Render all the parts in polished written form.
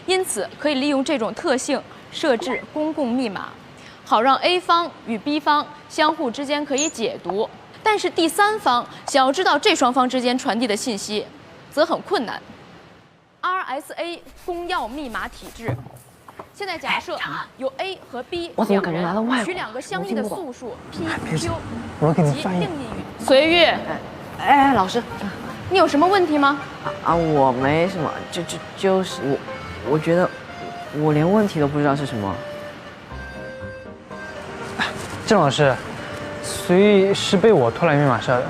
因此可以利用这种特性设置公共密码，好让 A 方与 B 方相互之间可以解读。但是第三方想要知道这双方之间传递的信息，则很困难。RSA 公钥密码体制。现在假设有 A 和 B 两人取两个相应的素数 P、Q 及定义语。随玉，哎，老师，你有什么问题吗？我没什么，就是我觉得我连问题都不知道是什么。郑老师，随意是被我拖来密码社的，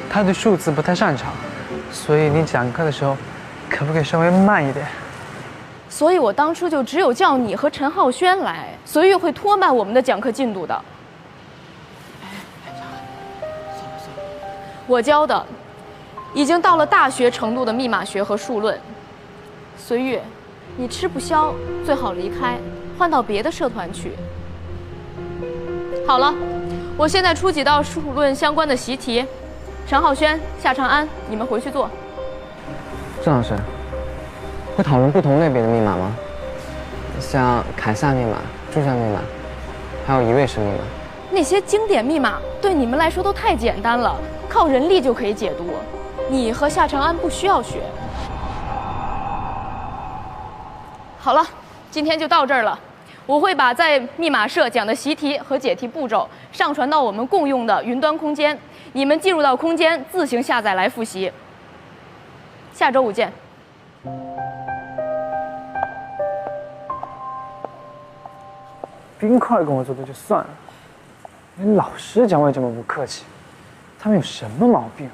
他对数字不太擅长，所以你讲课的时候可不可以稍微慢一点？所以我当初就只有叫你和陈浩轩来，随玉会拖慢我们的讲课进度的。我教的已经到了大学程度的密码学和数论。随玉，你吃不消，最好离开，换到别的社团去。好了，我现在出几道数论相关的习题，陈浩轩、夏长安，你们回去做。郑老师，会讨论不同类别的密码吗？像凯撒密码、注释密码，还有一位式密码。那些经典密码对你们来说都太简单了，靠人力就可以解读。你和夏长安不需要学。好了，今天就到这儿了。我会把在密码社讲的习题和解题步骤上传到我们共用的云端空间，你们进入到空间自行下载来复习。下周5见。冰块跟我作对就算了，连老师讲话也这么不客气，他们有什么毛病？